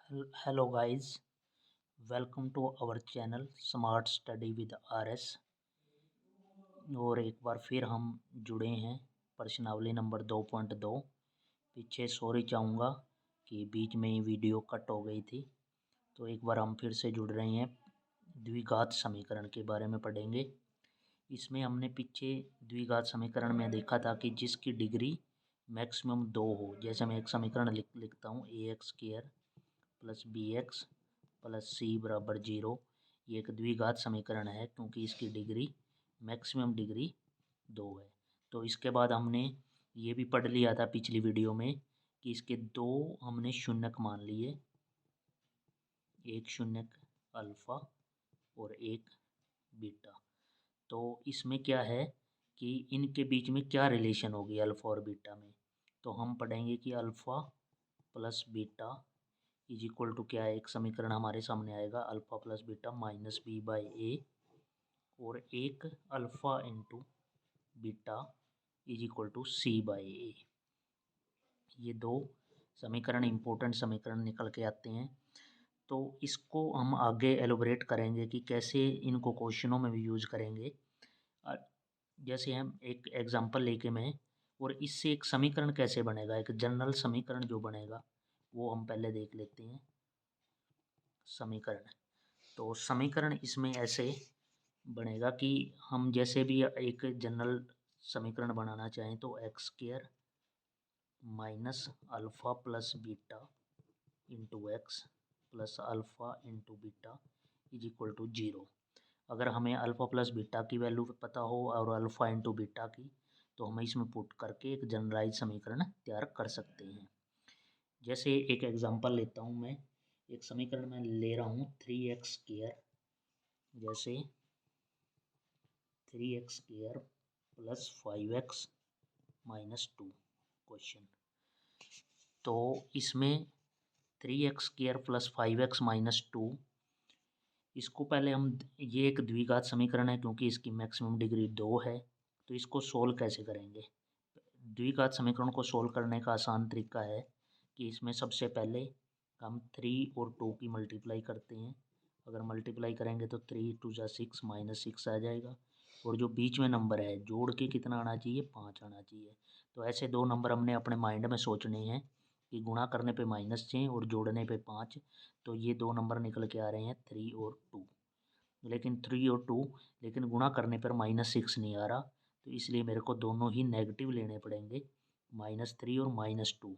Hello guys, welcome to our channel Smart Study with RS। और एक बार फिर हम जुड़े हैं प्रश्नावली नंबर 2.2। पीछे सॉरी चाहूँगा कि बीच में ही वीडियो कट हो गई थी। तो एक बार हम फिर से जुड़ रहे हैं, द्विघात समीकरण के बारे में पढ़ेंगे। इसमें हमने पीछे द्विघात समीकरण में देखा था कि जिसकी डिग्री मैक्सिमम 2 हो। जैसे मैं एक समीकरण लिखता हूँ, ax² plus bx plus C बराबर 0। ये एक द्विघात समीकरण है क्योंकि इसकी डिग्री मैक्सिमम डिग्री 2 है। तो इसके बाद हमने ये भी पढ़ लिया था पिछली वीडियो में कि इसके दो हमने शून्यक मान लिए, एक शून्यक अल्फ़ा और एक बीटा। तो इसमें क्या है कि इनके बीच में क्या रिलेशन होगी अल्फ़ा और बीटा में। तो हम पढ़ेंगे कि alpha plus beta is equal to क्या है। एक समीकरण हमारे सामने आएगा, alpha plus beta minus B by A, और एक alpha into beta is equal to C by A. ये दो समीकरण इम्पोर्टेंट समीकरण निकल के आते हैं। तो इसको हम आगे एलोबरेट करेंगे कि कैसे इनको क्वेश्चनों में भी यूज करेंगे। जैसे हम एक एग्जांपल लेके मैं, और इससे एक समीकरण कैसे बनेगा, एक जनरल समीकरण जो बनेगा वो हम पहले देख लेते हैं। समीकरण, तो समीकरण इसमें ऐसे बनेगा कि हम जैसे भी एक जनरल समीकरण बनाना चाहें तो x² minus alpha plus beta into x plus alpha into beta is equal to 0। अगर हमें अल्फ़ा प्लस बीटा की वैल्यू पता हो और अल्फ़ा इंटू बीटा की, तो हम इसमें पुट करके एक जनरलाइज समीकरण तैयार कर सकते हैं। जैसे एक एग्जांपल लेता हूँ मैं, एक समीकरण मैं ले रहा हूँ 3x², जैसे 3x² plus 5x minus 2 question. तो इसमें 3x² प्लस 5x माइनस 2, इसको पहले हम, ये एक द्विघात समीकरण है क्योंकि इसकी मैक्सिमम डिग्री 2 है। तो इसको सोल्व कैसे करेंगे। द्विघात समीकरण को सोल्व करने का आसान तरीका है कि इसमें सबसे पहले हम 3 और 2 की मल्टीप्लाई करते हैं। अगर मल्टीप्लाई करेंगे तो 3 2 जा 6 माइनस 6 आ जाएगा, और जो बीच में नंबर है जोड़ के कितना आना चाहिए, 5 आना चाहिए। तो ऐसे दो नंबर हमने अपने माइंड में सोचने हैं कि गुणा करने पे -6 और जोड़ने पे 5। तो ये दो नंबर निकल के आ रहे हैं 3 और 2, लेकिन 3 और 2, लेकिन गुणा करने पर -6 नहीं आ रहा। तो इसलिए मेरे को दोनों ही नेगेटिव लेने पड़ेंगे, -3 और -2,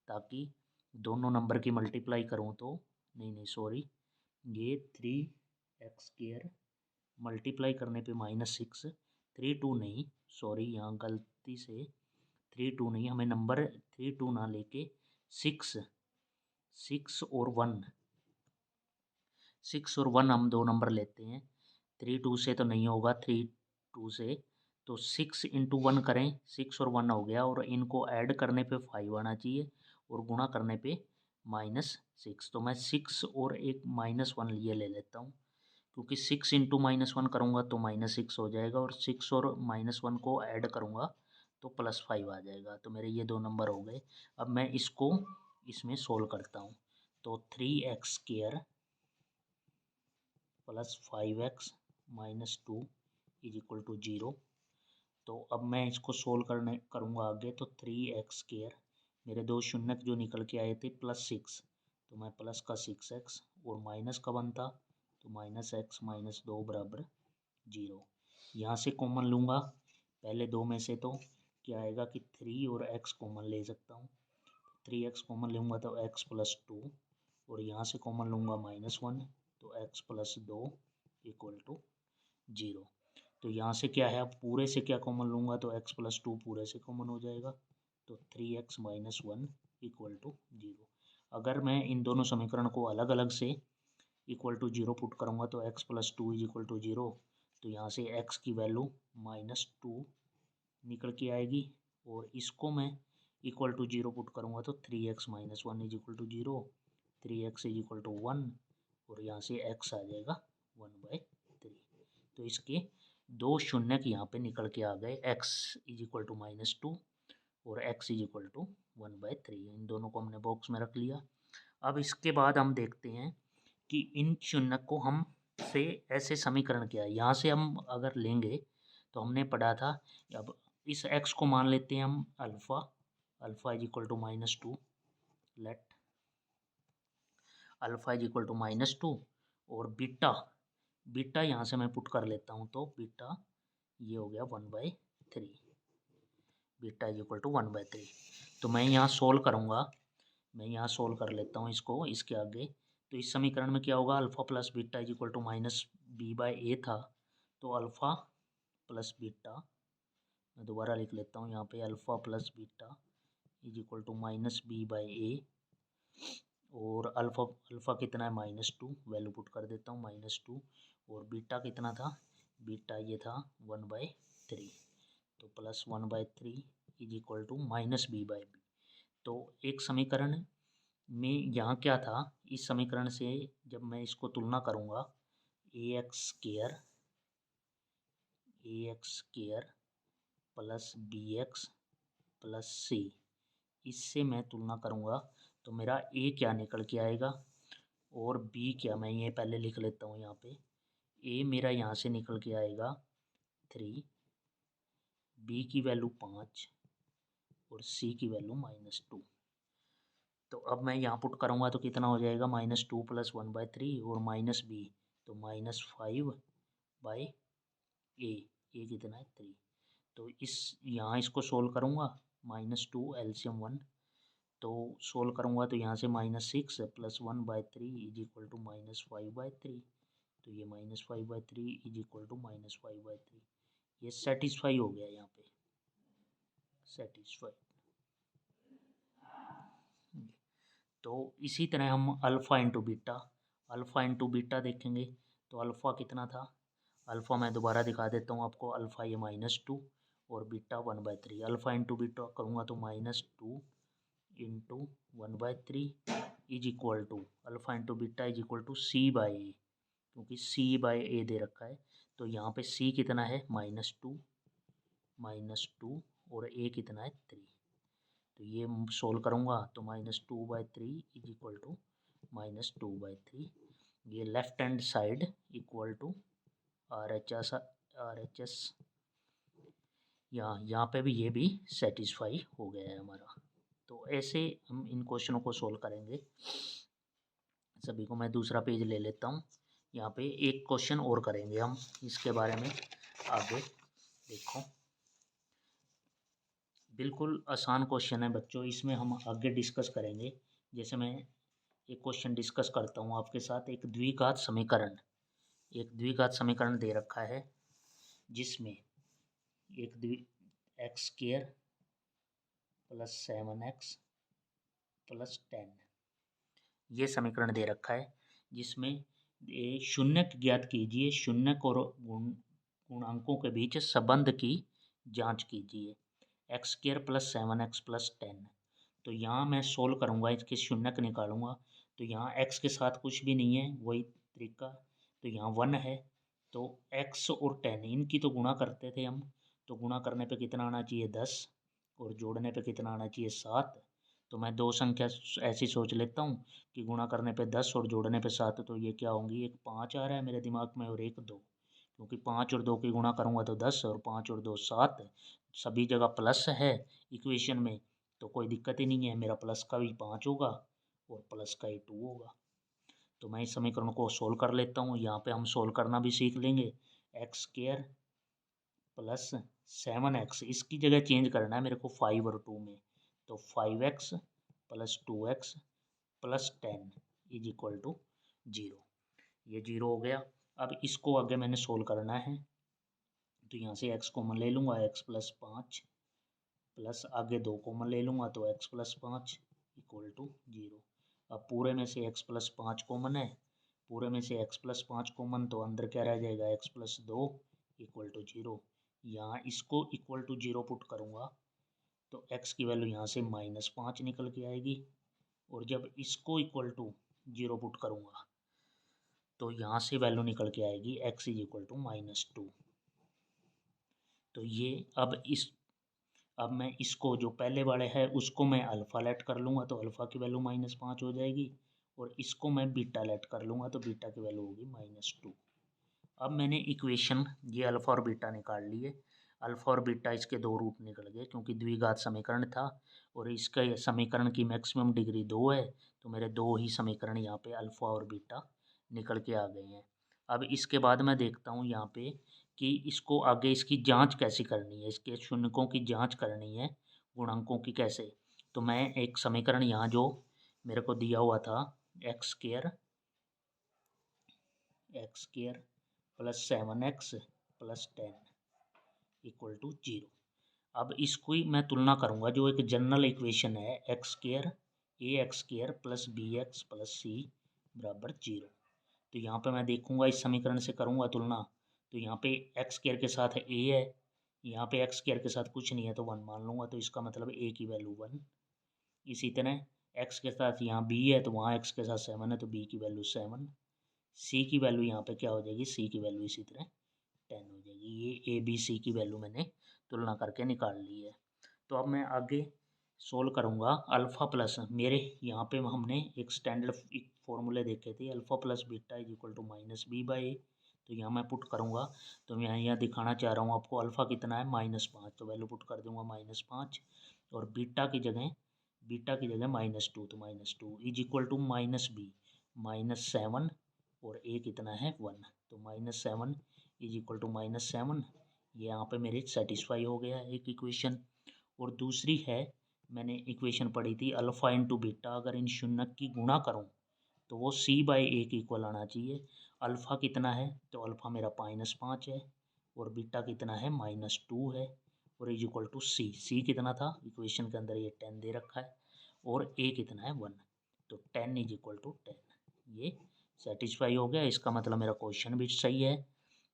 ताकि दोनों नंबर की मल्टीप्लाई करूँ तो, नहीं सॉरी, ये 3x² मल्टीप्लाई करने पे -6, 3 2 नहीं, सॉरी यहाँ गलती से 3 2 नहीं, हमें नंबर 3 2 ना लेके 6 और 1 हम दो नंबर लेते हैं। 3 2 से तो नहीं होगा, 3 2 से, तो 6 इंटू 1 करें, 6 और 1 हो गया, और इनको ऐड करने पे 5 आना चाहिए और गुणा करने पे -6। तो मैं 6 और एक -1 ये ले लेता हूँ, क्योंकि 6 इंटू -1 करूँगा तो -6 हो जाएगा, और 6 और -1 को ऐड करूँगा तो +5 आ जाएगा। तो मेरे ये दो नंबर हो गए। अब मैं इसको इसमें सोल्व करता हूँ। तो 3x² plus 5x minus 2 is equal to 0। तो अब मैं इसको सोल्व करूँगा आगे। तो 3x², मेरे दो शून्यक जो निकल के आए थे +6, तो मैं प्लस का 6x, और माइनस का बनता तो -x माइनस 2 बराबर 0। यहाँ से कॉमन लूँगा पहले दो में से, तो क्या आएगा कि 3 और x कॉमन ले सकता हूँ। 3x कॉमन लूँगा तो x प्लस 2, और यहाँ से कॉमन लूँगा -1, तो x प्लस 2 इक्वल टू 0। तो यहाँ से क्या है, अब पूरे से क्या कॉमन लूँगा तो x प्लस 2 पूरे से कॉमन हो जाएगा, तो 3x माइनस 1 इक्वल टू 0। अगर मैं इन दोनों समीकरण को अलग अलग से इक्वल टू 0 पुट करूँगा तो x plus 2 is equal to 0। तो यहाँ से x की वैल्यू -2 निकल के आएगी, और इसको मैं इक्वल टू 0 पुट करूँगा तो 3x minus 1 is equal to 0, 3x is equal to 1, और यहाँ से x आ जाएगा 1/3। तो इसके दो शून्यक यहाँ पे निकल के आ गए, x इज इक्वल टू -2 और x इज इक्वल टू 1/3। इन दोनों को हमने बॉक्स में रख लिया। अब इसके बाद हम देखते हैं कि इन शून्यक को हम से ऐसे समीकरण क्या है। यहाँ से हम अगर लेंगे तो हमने पढ़ा था, अब इस x को मान लेते हैं हम alpha, alpha is equal to -2, let alpha is equal to -2 और बीटा, बीटा यहाँ से मैं पुट कर लेता हूँ तो बीटा ये हो गया 1/3, बीटा इज इक्वल टू 1/3। तो मैं यहाँ सोल्व करूँगा, मैं यहाँ सोल्व कर लेता हूँ इसको, इसके आगे। तो इस समीकरण में क्या होगा, alpha plus beta is equal to -b/a था, तो अल्फ़ा प्लस बीटा, मैं दोबारा लिख लेता हूँ यहाँ पे, alpha plus beta is equal to -b/a, और अल्फ़ा अल्फ़ा कितना है -2, वैल्यू पुट कर देता हूँ -2, और बीटा कितना था, बीटा ये था 1/3, तो plus 1/3 is equal to -b/b। तो एक समीकरण में यहाँ क्या था, इस समीकरण से जब मैं इसको तुलना करूँगा, ax square plus bx plus c, इससे मैं तुलना करूँगा तो मेरा a क्या निकल के आएगा और b क्या, मैं ये पहले लिख लेता हूँ यहाँ पे, a मेरा यहाँ से निकल के आएगा 3, b की वैल्यू 5 और c की वैल्यू -2। तो अब मैं यहाँ पुट करूँगा तो कितना हो जाएगा, -2 प्लस 1/3 और माइनस b, तो -5/a, ये कितना है 3। तो इस यहाँ इसको सोल्व करूँगा, -2 एलसीएम 1, तो सोल्व करूँगा तो यहाँ से -6 प्लस 1/3 इज इक्वल टू -5/3, तो ये -5/3 इज इक्वल टू -5/3, ये सेटिस्फाई हो गया यहाँ पे, सेटिस्फाई। तो इसी तरह हम alpha into beta, alpha into beta देखेंगे तो अल्फ़ा कितना था, अल्फ़ा मैं दोबारा दिखा देता हूँ आपको, अल्फ़ा ये -2 और बीटा 1/3, अल्फ़ा इंटू बीटा करूँगा तो -2 into 1/3 is equal to, alpha into beta is equal to c/a, क्योंकि c/a दे रखा है, तो यहाँ पे c कितना है -2 और a कितना है 3, तो ये सोल्व करूँगा तो -2/3 इज इक्वल टू -2/3, ये left hand side equal to RHS, यहाँ पे भी ये भी सेटिस्फाई हो गया है हमारा। तो ऐसे हम इन क्वेश्चनों को सोल्व करेंगे। सभी को मैं दूसरा पेज ले लेता हूँ, यहाँ पे एक क्वेश्चन और करेंगे हम इसके बारे में आगे। देखो बिल्कुल आसान क्वेश्चन है बच्चों, इसमें हम आगे डिस्कस करेंगे। जैसे मैं एक क्वेश्चन डिस्कस करता हूँ आपके साथ, एक द्विघात समीकरण, एक द्विघात समीकरण दे रखा है जिसमें एक x square plus 7x plus 10, ये समीकरण दे रखा है जिसमें शून्यक ज्ञात कीजिए, शून्यक और गुणांकों के बीच संबंध की जांच कीजिए, x square plus 7x plus 10। तो यहाँ मैं सोल्व करूँगा, इसके शून्यक निकालूंगा, तो यहाँ x के साथ कुछ भी नहीं है, वही तरीका, तो यहाँ 1 है, तो x और 10 इनकी तो गुणा करते थे हम, तो गुणा करने पे कितना आना चाहिए 10 और जोड़ने पे कितना आना चाहिए 7। तो मैं दो संख्या ऐसी सोच लेता हूँ कि गुणा करने पे 10 और जोड़ने पे 7, तो ये क्या होंगी, एक 5 आ रहा है मेरे दिमाग में और एक 2, क्योंकि 5 और 2 की गुणा करूँगा तो 10 और 5 और 2 7, सभी जगह प्लस है इक्वेशन में, तो कोई दिक्कत ही नहीं है, मेरा प्लस का भी 5 होगा और प्लस का ही 2 होगा। तो मैं इस समीकरण को सोल्व कर लेता हूँ, यहाँ पे हम सोल्व करना भी सीख लेंगे, एक्स स्क्वायर प्लस 7x, इसकी जगह चेंज करना है मेरे को 5 और 2 में, तो 5x plus 2x plus 10 is equal to 0, ये 0 हो गया। अब इसको आगे मैंने सोल्व करना है, तो यहाँ से x कॉमन ले लूँगा, x प्लस 5 प्लस आगे 2 कॉमन ले लूँगा तो x प्लस 5 इक्वल टू 0। अब पूरे में से x प्लस 5 कॉमन है, पूरे में से x प्लस 5 कॉमन, तो अंदर क्या रह जाएगा, x प्लस 2 इक्वल टू 0। यहाँ इसको इक्वल टू 0 पुट करूँगा तो x की वैल्यू यहाँ से -5 निकल के आएगी, और जब इसको इक्वल टू 0 पुट करूँगा तो यहाँ से वैल्यू निकल के आएगी x इज इक्वल टू -2। तो ये अब मैं इसको जो पहले वाले है उसको मैं अल्फ़ा लेट कर लूँगा, तो अल्फ़ा की वैल्यू -5 हो जाएगी और इसको मैं बीटा लेट कर लूँगा तो बीटा की वैल्यू होगी -2। अब मैंने इक्वेशन ये अल्फ़ा और बीटा निकाल लिए। अल्फ़ा और बीटा इसके दो रूट निकल गए क्योंकि द्विघात समीकरण था और इसका समीकरण की मैक्सिमम डिग्री 2 है, तो मेरे दो ही समीकरण यहाँ पे अल्फ़ा और बीटा निकल के आ गए हैं। अब इसके बाद मैं देखता हूँ यहाँ पे कि इसको आगे इसकी जांच कैसे करनी है, इसके शून्यकों की जांच करनी है गुणांकों की कैसे। तो मैं एक समीकरण यहाँ जो मेरे को दिया हुआ था X square plus 7x plus 10 equal to 0। अब इसको ही मैं तुलना करूँगा जो एक जनरल इक्वेशन है X square plus B X plus C बराबर 0। तो यहाँ पे मैं देखूँगा इस समीकरण से करूँगा तुलना, तो यहाँ पे एक्स स्क्वायर के साथ ए है, यहाँ पे एक्स स्क्वायर के साथ कुछ नहीं है तो 1 मान लूँगा, तो इसका मतलब ए की वैल्यू 1। इसी तरह एक्स के साथ यहाँ बी है तो वहाँ एक्स के साथ 7 है तो बी की वैल्यू 7। सी की वैल्यू यहाँ पे क्या हो जाएगी, सी की वैल्यू इसी तरह 10 हो जाएगी। ये ए बी सी की वैल्यू मैंने तुलना करके निकाल ली है। तो अब मैं आगे सोल्व करूँगा अल्फ़ा प्लस, मेरे यहाँ पे हमने एक स्टैंडर्ड फॉर्मूले देखे थे, alpha plus beta is equal to -b/a। तो यहाँ मैं पुट करूँगा, तो मैं यहाँ दिखाना चाह रहा हूँ आपको अल्फ़ा कितना है -5, तो वैल्यू पुट कर दूँगा -5 और बीटा की जगह -2, तो -2 इज इक्वल टू -b -7 और ए कितना है 1, तो -7 इज इक्वल टू -7। ये यहाँ पे मेरे सेटिस्फाई हो गया एक इक्वेशन। और दूसरी है मैंने इक्वेशन पढ़ी थी अल्फ़ा इंटू बीटा, अगर इन शून्यक की गुणा करूँ तो वो c/a के इक्वल आना चाहिए। अल्फ़ा कितना है, तो अल्फ़ा मेरा -5 है और बीटा कितना है -2 है और इज इक्वल टू सी कितना था इक्वेशन के अंदर, ये 10 दे रखा है और a कितना है 1, तो 10 इज इक्वल टू 10। ये सेटिस्फाई हो गया, इसका मतलब मेरा क्वेश्चन भी सही है।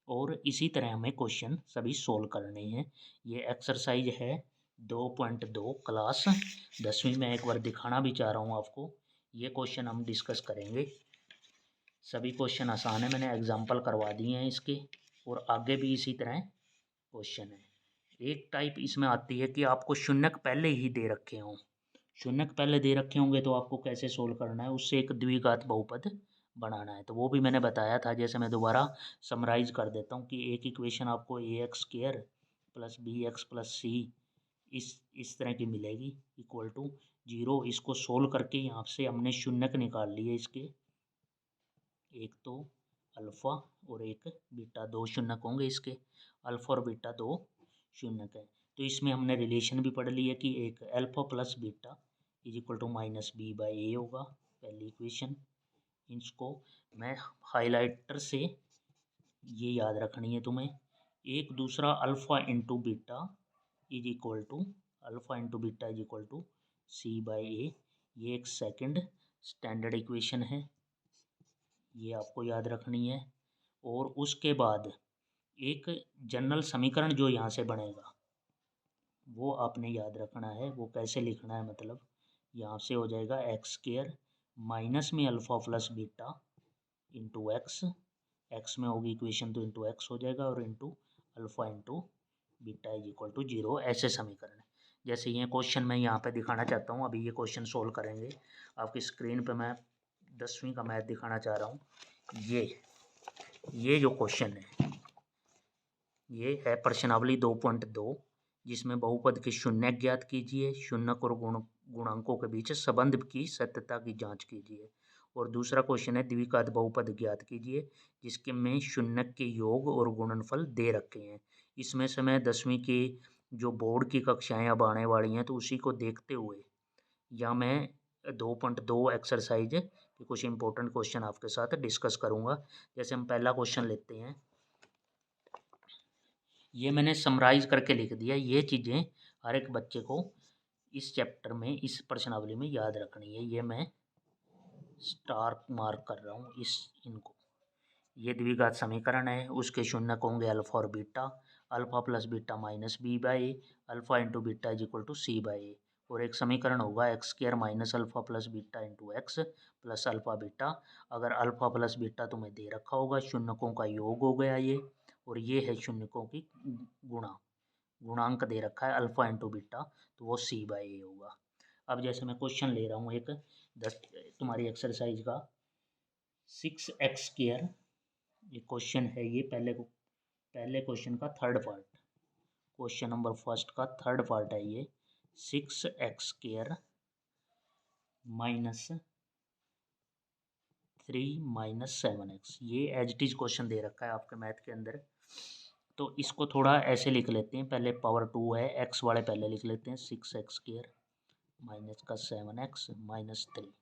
और इसी तरह हमें क्वेश्चन सभी सोल्व करने हैं। ये एक्सरसाइज है 2.2 क्लास 10वीं में एक बार दिखाना भी चाह रहा हूँ आपको। ये क्वेश्चन हम डिस्कस करेंगे, सभी क्वेश्चन आसान है, मैंने एग्जांपल करवा दिए हैं इसके और आगे भी इसी तरह क्वेश्चन है। एक टाइप इसमें आती है कि आपको शून्यक पहले ही दे रखे हों, शून्यक पहले दे रखे होंगे तो आपको कैसे सोल्व करना है, उससे एक द्विघात बहुपद बनाना है, तो वो भी मैंने बताया था। जैसे मैं दोबारा समराइज कर देता हूँ कि एक इक्वेशन आपको A X square plus B X plus C इस तरह की मिलेगी इक्वल टू 0। इसको सोल्व करके यहाँ से हमने शून्यक निकाल लिए इसके, एक तो अल्फ़ा और एक बीटा, दो शून्यक होंगे इसके, अल्फ़ा और बीटा दो शून्यक है। तो इसमें हमने रिलेशन भी पढ़ ली है कि एक alpha plus beta is equal to -b/a होगा, पहली इक्वेशन। इसको मैं हाइलाइटर से ये याद रखनी है तुम्हें। एक दूसरा alpha into beta is equal to c/a, ये एक सेकंड स्टैंडर्ड इक्वेशन है, ये आपको याद रखनी है। और उसके बाद एक जनरल समीकरण जो यहाँ से बनेगा वो आपने याद रखना है, वो कैसे लिखना है, मतलब यहाँ से हो जाएगा एक्स स्क्वायर माइनस में alpha plus beta into x, x में होगी इक्वेशन तो इंटू एक्स हो जाएगा और into alpha into beta is equal to 0, ऐसे समीकरण है। जैसे ये क्वेश्चन मैं यहाँ पे दिखाना चाहता हूँ, अभी ये क्वेश्चन सोल्व करेंगे। आपकी स्क्रीन पे मैं 10वीं का मैथ दिखाना चाह रहा हूँ। ये जो क्वेश्चन है ये है प्रश्नावली 2.2, जिसमें बहुपद के शून्यक ज्ञात कीजिए, शून्यक और गुणांकों के बीच संबंध की सत्यता की जांच कीजिए। और दूसरा क्वेश्चन है द्विघात बहुपद ज्ञात कीजिए, जिसके में शून्यक के योग और गुणनफल दे रखे हैं। इसमें से मैं 10वीं की जो बोर्ड की कक्षाएं अब आने वाली हैं तो उसी को देखते हुए या मैं 2.2 एक्सरसाइज के कुछ इंपॉर्टेंट क्वेश्चन आपके साथ डिस्कस करूंगा। जैसे हम पहला क्वेश्चन लेते हैं, ये मैंने समराइज करके लिख दिया। ये चीज़ें हर एक बच्चे को इस चैप्टर में, इस प्रश्नावली में याद रखनी है। ये मैं स्टार मार्क कर रहा हूँ इनको। ये द्विघात समीकरण है, उसके शून्यक होंगे अल्फ़ा और beta, alpha plus beta -b/a, alpha into beta is equal to c/a। और एक समीकरण होगा x square minus alpha plus beta into x plus alpha beta. अगर अल्फ़ा प्लस बीटा तुम्हें दे रखा होगा, शून्यकों का योग हो गया ये, और ये है शून्यकों की गुणांक दे रखा है अल्फ़ा इंटू बीटा, तो वो c/a होगा। अब जैसे मैं क्वेश्चन ले रहा हूँ एक, तुम्हारी एक्सरसाइज का 6x², ये क्वेश्चन है, ये पहले क्वेश्चन का third part, question number first का थर्ड पार्ट है ये। 6x² माइनस 3 माइनस 7x, ये एज इट इज क्वेश्चन दे रखा है आपके मैथ के अंदर। तो इसको थोड़ा ऐसे लिख लेते हैं, पहले पावर 2 है, x वाले पहले लिख लेते हैं, 6x² माइनस का 7x माइनस 3,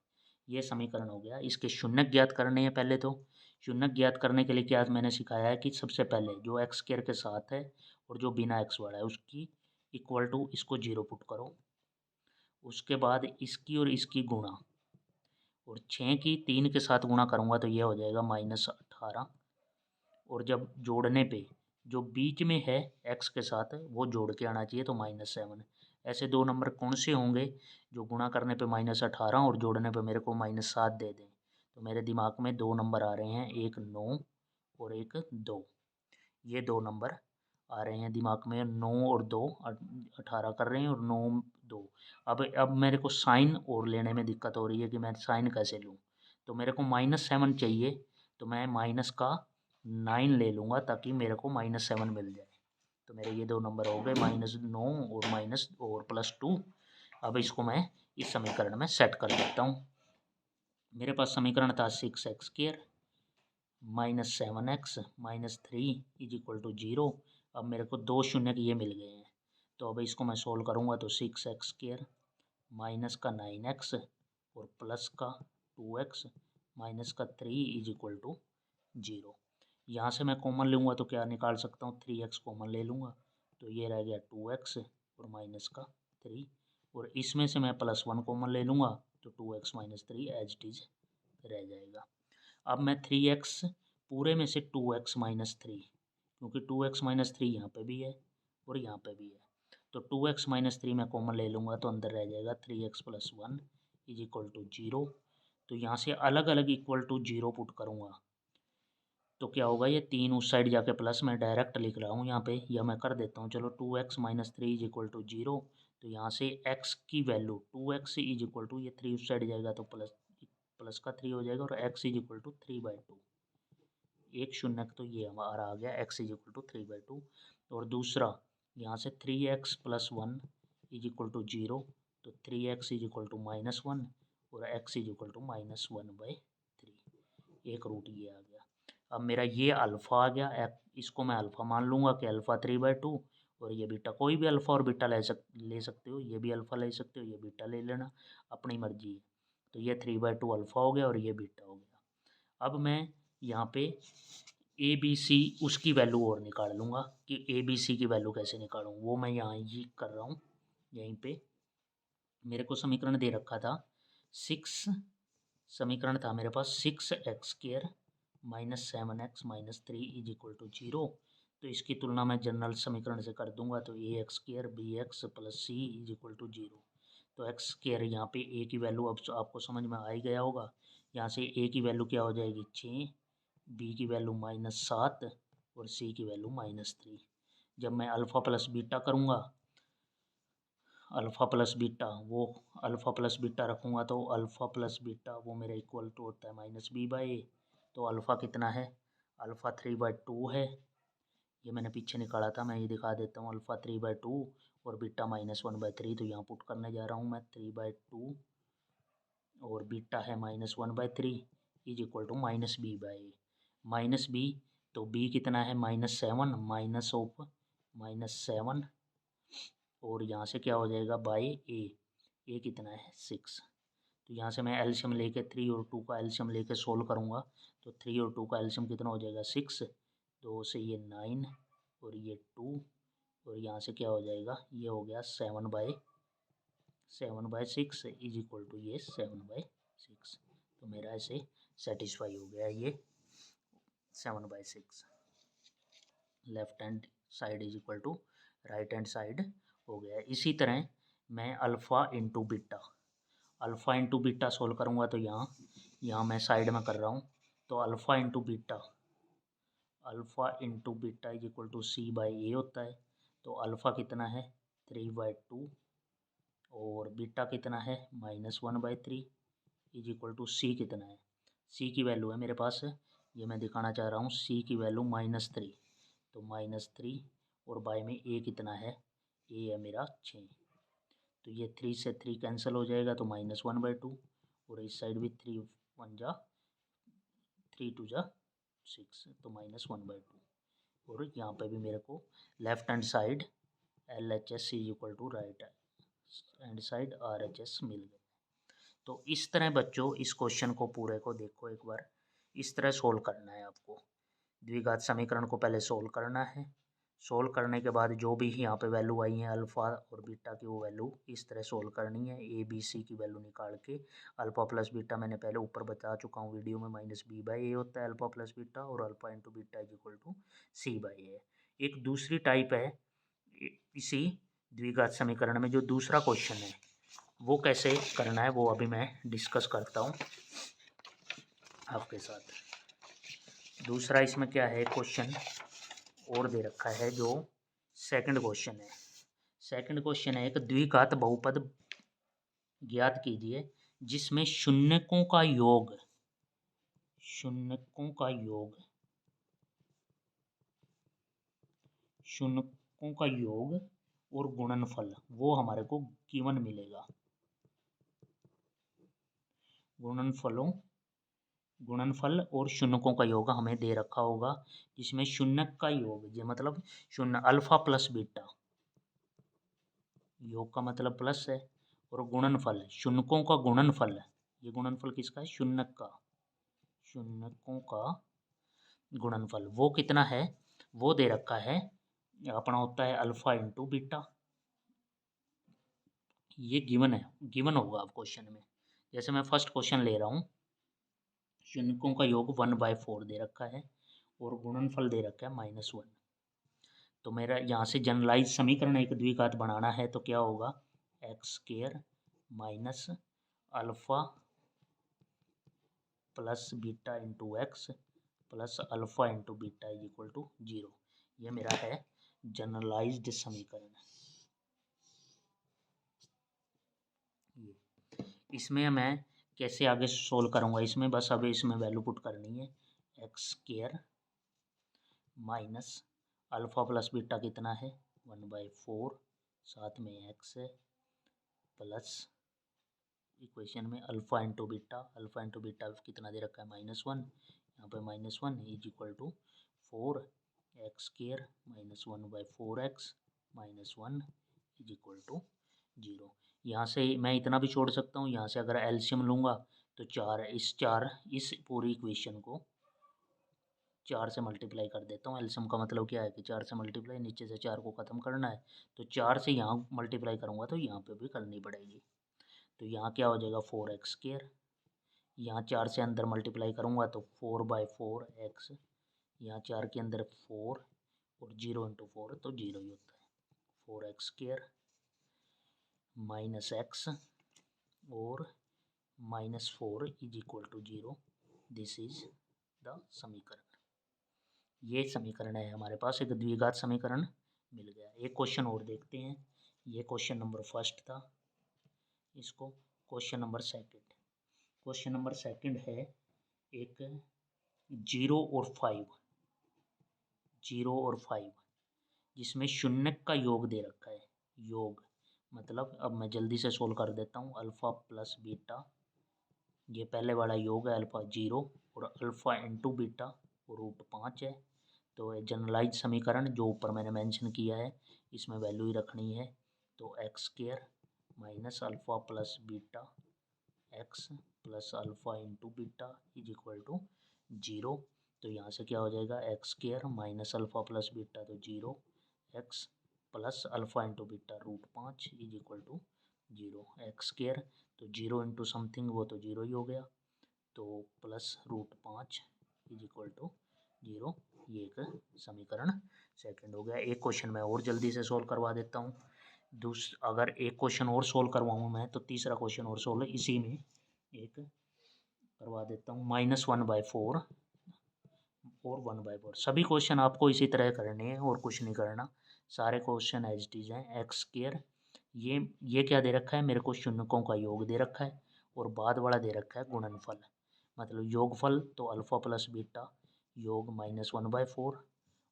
ये समीकरण हो गया। इसके शून्यक ज्ञात करने हैं पहले। तो शून्यक ज्ञात करने के लिए क्या मैंने सिखाया है कि सबसे पहले जो x² के साथ है और जो बिना x वाला है उसकी इक्वल टू इसको 0 पुट करो, उसके बाद इसकी और इसकी गुणा, और 6 की 3 के साथ गुणा करूँगा तो ये हो जाएगा -18, और जब जोड़ने पे जो बीच में है x के साथ वो जोड़ के आना चाहिए, तो -7। ऐसे दो नंबर कौन से होंगे जो गुणा करने पे -18 और जोड़ने पे मेरे को -7 दे दें? तो मेरे दिमाग में दो नंबर आ रहे हैं, एक 9 और एक 2। ये दो नंबर आ रहे हैं दिमाग में, 9 और 2 18 कर रहे हैं, और 9 2। अब मेरे को साइन और लेने में दिक्कत हो रही है कि मैं साइन कैसे लूँ। तो मेरे को -7 चाहिए, तो मैं माइनस का 9 ले लूँगा ताकि मेरे को -7 मिल जाए। तो मेरे ये दो नंबर हो गए, -9 और माइनस और +2। अब इसको मैं इस समीकरण में सेट कर देता हूँ। मेरे पास समीकरण था 6x² minus 7x minus 3 is equal to 0। अब मेरे को दो शून्य ये मिल गए हैं, तो अब इसको मैं सोल्व करूँगा तो 6x² माइनस का 9x और प्लस का 2x माइनस का 3 इज इक्वल टू 0। यहाँ से मैं कॉमन लूँगा तो क्या निकाल सकता हूँ, 3x कॉमन ले लूँगा, तो ये रह गया 2x और माइनस का 3, और इसमें से मैं +1 कॉमन ले लूँगा तो 2x minus 3 as it is रह जाएगा। अब मैं 3x पूरे में से 2x माइनस 3, क्योंकि 2x माइनस 3 यहाँ पे भी है और यहाँ पे भी है, तो 2x माइनस 3 मैं कॉमन ले लूँगा तो अंदर रह जाएगा 3x plus 1 is equal to 0। तो यहाँ से अलग अलग इक्वल टू 0 पुट करूँगा तो क्या होगा, ये 3 उस साइड जाके प्लस, मैं डायरेक्ट लिख रहा हूँ यहाँ पे, या मैं कर देता हूँ, चलो 2x minus 3 is equal to 0। तो यहाँ से x की value 2x is equal to, ये 3 उस साइड जाएगा तो प्लस का 3 हो जाएगा, और x इज इक्वल टू 3/2। एक शून्य तो ये हमारा आ गया, x इज इक्वल टू 3/2। और दूसरा यहाँ से 3x plus 1 is equal to 0, तो 3x इज इक्वल टू -1 और x इज इक्वल टू -1/3। एक रूट ये आ गया। अब मेरा ये अल्फ़ा आ गया, इसको मैं अल्फ़ा मान लूँगा कि अल्फ़ा 3/2, और ये बीटा, कोई भी अल्फ़ा और बीटा ले सकते हो, ये भी अल्फ़ा ले सकते हो, ये बीटा ले लेना, अपनी मर्जी है। तो ये 3/2 अल्फ़ा हो गया और ये बीटा हो गया। अब मैं यहाँ पे ए बी सी उसकी वैल्यू और निकाल लूँगा कि ए बी सी की वैल्यू कैसे निकालूँ, वो मैं यहाँ ये कर रहा हूँ। यहीं पे मेरे को समीकरण दे रखा था 6, समीकरण था मेरे पास 6x² minus 7x minus 3 is equal to 0। तो इसकी तुलना मैं जनरल समीकरण से कर दूंगा, तो ax² bx plus c is equal to 0। तो x² यहाँ पे a की वैल्यू अब आपको समझ में आ ही गया होगा, यहाँ से a की वैल्यू क्या हो जाएगी 6, b की वैल्यू -7 और c की वैल्यू -3। जब मैं अल्फ़ा प्लस बीटा करूँगा, अल्फ़ा प्लस बीटा, वो अल्फ़ा प्लस बीटा रखूँगा तो अल्फ़ा प्लस बीटा वो मेरा इक्वल टू होता है -b/a। तो अल्फ़ा कितना है, अल्फ़ा 3/2 है, ये मैंने पीछे निकाला था, मैं ये दिखा देता हूँ, अल्फ़ा 3/2 और बीटा -1/3। तो यहाँ पुट करने जा रहा हूँ मैं 3/2 और बीटा है -1/3 is equal to -b/a। -b, तो b कितना है -7, माइनस ऑफ -7, और यहाँ से क्या हो जाएगा बाय ए कितना है 6। तो यहाँ से मैं एलसीएम लेके 3 और 2 का एलसीएम लेके सोल्व करूँगा, तो 3 और 2 का एलसीएम कितना हो जाएगा 6, 2 से ये 9 और ये 2, और यहाँ से क्या हो जाएगा, ये हो गया 7/6 इज इक्वल टू ये 7/6। तो मेरा ऐसे सेटिस्फाई हो गया ये 7/6, left hand side is equal to right hand side हो गया। इसी तरह मैं alpha into beta, alpha into beta solve करूँगा, तो यहाँ मैं साइड में कर रहा हूँ, तो alpha into beta is equal to c/a होता है। तो अल्फ़ा कितना है 3/2 और बीटा कितना है -1/3, इज इक्वल टू सी कितना है, सी की वैल्यू है मेरे पास, ये मैं दिखाना चाह रहा हूँ, सी की वैल्यू -3, तो -3 और बाय में ए कितना है, ए है मेरा 6, तो ये 3 से 3 कैंसिल हो जाएगा तो -1/2, और इस साइड भी 3 1 जा 3 2 जा 6, तो -1/2, और यहाँ पे भी मेरे को left hand side LHS is equal to right hand side RHS मिल गया। तो इस तरह बच्चों इस क्वेश्चन को पूरे को देखो एक बार, इस तरह सोल्व करना है आपको। द्विघात समीकरण को पहले सोल्व करना है, सोल्व करने के बाद जो भी यहाँ पे वैल्यू आई है अल्फ़ा और बीटा की, वो वैल्यू इस तरह सोल्व करनी है, ए बी सी की वैल्यू निकाल के। अल्फ़ा प्लस बीटा मैंने पहले ऊपर बता चुका हूँ वीडियो में, -b/a होता है अल्फ़ा प्लस बीटा, और alpha into beta is equal to c/a। एक दूसरी टाइप है इसी द्विघात समीकरण में, जो दूसरा क्वेश्चन है वो कैसे करना है वो अभी मैं डिस्कस करता हूँ आपके साथ। दूसरा इसमें क्या है क्वेश्चन और दे रखा है, जो सेकंड क्वेश्चन है। सेकंड क्वेश्चन है, एक द्विघात बहुपद ज्ञात कीजिए जिसमें शून्यकों का योग और गुणनफल वो हमारे को गिवन मिलेगा। गुणनफल और शून्यकों का योग हमें दे रखा होगा, जिसमें शून्यक का योग, ये मतलब शून्य अल्फा प्लस बीटा, योग का मतलब प्लस है, और गुणनफल शून्यकों का गुणनफल, ये गुणनफल किसका है, शून्यकों का गुणनफल वो कितना है, वो दे रखा है अपना होता है अल्फा इंटू बीटा, ये गिवन होगा अब क्वेश्चन में। जैसे मैं फर्स्ट क्वेश्चन ले रहा हूँ, शून्यकों का योग 1/4 दे रखा है और गुणनफल दे रखा है -1, तो मेरा यहाँ से जनरलाइज समीकरण एक द्विघात बनाना है, तो क्या होगा, x² minus alpha plus beta into x plus alpha into beta is equal to 0, ये मेरा है जनरलाइज्ड समीकरण। ये इसमें मैं कैसे आगे सोल्व करूँगा, इसमें बस अभी इसमें वैल्यू पुट करनी है, x² minus alpha plus beta कितना है 1/4, साथ में x है, प्लस इक्वेशन में अल्फ़ा इंटू बीटा कितना दे रखा है -1, यहाँ पे -1 is equal to 4x² minus 1/4x minus 1 is equal to 0। यहाँ से मैं इतना भी छोड़ सकता हूँ, यहाँ से अगर एलसीएम लूँगा तो 4 इस पूरी इक्वेशन को 4 से मल्टीप्लाई कर देता हूँ। एलसीएम का मतलब क्या है कि 4 से मल्टीप्लाई, नीचे से 4 को ख़त्म करना है, तो 4 से यहाँ मल्टीप्लाई करूँगा तो यहाँ पे भी करनी पड़ेगी, तो यहाँ क्या हो जाएगा 4x², यहाँ 4 से अंदर मल्टीप्लाई करूँगा तो 4/4x, यहाँ 4 के अंदर 4 और 0 इंटू 4 तो 0 ही होता है, 4x² माइनस x और -4 is equal to 0, this is the समीकरण। ये समीकरण है हमारे पास, एक द्विघात समीकरण मिल गया। एक क्वेश्चन और देखते हैं, ये क्वेश्चन नंबर फर्स्ट था, इसको क्वेश्चन नंबर सेकंड है, एक 0 और 5 जिसमें शून्यक का योग दे रखा है, योग मतलब अब मैं जल्दी से सोल्व कर देता हूँ, अल्फ़ा प्लस बीटा, ये पहले वाला योग है अल्फ़ा 0 और अल्फ़ा इंटू बीटा √5 है, तो जनरलाइज समीकरण जो ऊपर मैंने मेंशन किया है इसमें वैल्यू ही रखनी है, तो x² minus alpha plus beta x plus alpha into beta is equal to 0, तो यहाँ से क्या हो जाएगा x² minus alpha plus beta तो 0, x plus alpha into beta √5 is equal to 0, x² तो 0 इंटू समथिंग वो तो 0 ही हो गया, तो प्लस √5 इज इक्वल टू 0, ये एक समीकरण सेकंड हो गया। एक क्वेश्चन मैं और जल्दी से सोल्व करवा देता हूँ, अगर एक क्वेश्चन और सोल्व करवाऊँ मैं तो तीसरा क्वेश्चन और सोल्व इसी में एक करवा देता हूँ, -1/4 और 1/4, सभी क्वेश्चन आपको इसी तरह करने हैं और कुछ नहीं करना, सारे क्वेश्चन एज इट इज हैं। x² ये क्या दे रखा है मेरे को, शून्यकों का योग दे रखा है और बाद वाला दे रखा है गुणनफल, मतलब योगफल तो अल्फ़ा प्लस बीटा योग -1/4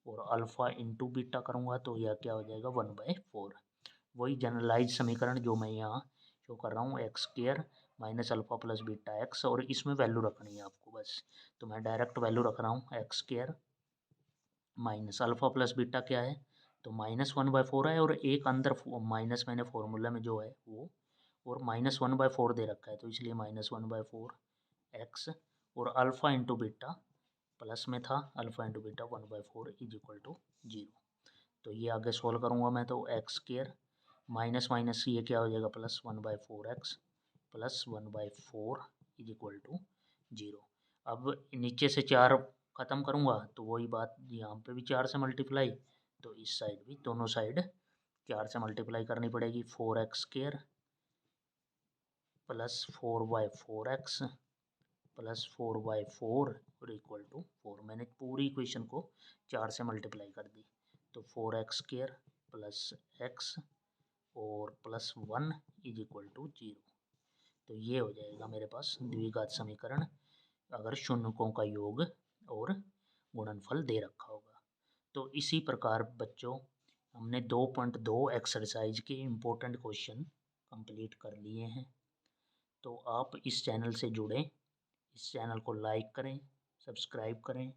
और अल्फ़ा इंटू बीटा करूँगा तो यह क्या हो जाएगा 1/4। वही जनरलाइज समीकरण जो मैं यहाँ शो कर रहा हूँ x square minus alpha plus beta x, और इसमें वैल्यू रखनी है आपको बस। तो मैं डायरेक्ट वैल्यू रख रहा हूँ x square minus alpha plus beta क्या है तो -1/4 है, और एक अंदर माइनस मैंने फॉर्मूला में जो है वो, और -1/4 दे रखा है तो इसलिए -1/4 एक्स, और अल्फ़ा इंटू बीटा प्लस में था, alpha into beta 1/4 is equal to 0। तो ये आगे सोल्व करूँगा मैं तो एक्स स्क्वायर माइनस माइनस ये क्या हो जाएगा plus 1/4 x plus 1/4 is equal to 0। अब नीचे से 4 ख़त्म करूँगा तो वही बात यहाँ पे भी 4 से मल्टीप्लाई, तो इस साइड भी दोनों साइड 4 से मल्टीप्लाई करनी पड़ेगी। 4x square plus 4/4 x plus 4/4 और इक्वल टू 4। मैंने पूरी इक्वेशन को 4 से मल्टीप्लाई कर दी तो 4x स्क्वायर प्लस एक्स और प्लस 1 इज इक्वल टू 0। तो ये हो जाएगा मेरे पास द्विघात समीकरण अगर शून्यकों का योग और गुणनफल दे रखा होगा। तो इसी प्रकार बच्चों हमने 2.2 एक्सरसाइज के इम्पोर्टेंट क्वेश्चन कंप्लीट कर लिए हैं। तो आप इस चैनल से जुड़ें, इस चैनल को लाइक करें, सब्सक्राइब करें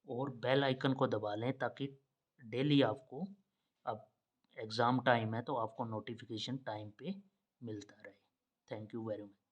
और बेल आइकन को दबा लें ताकि डेली आपको, अब एग्ज़ाम टाइम है तो आपको नोटिफिकेशन टाइम पे मिलता रहे। Thank you very much.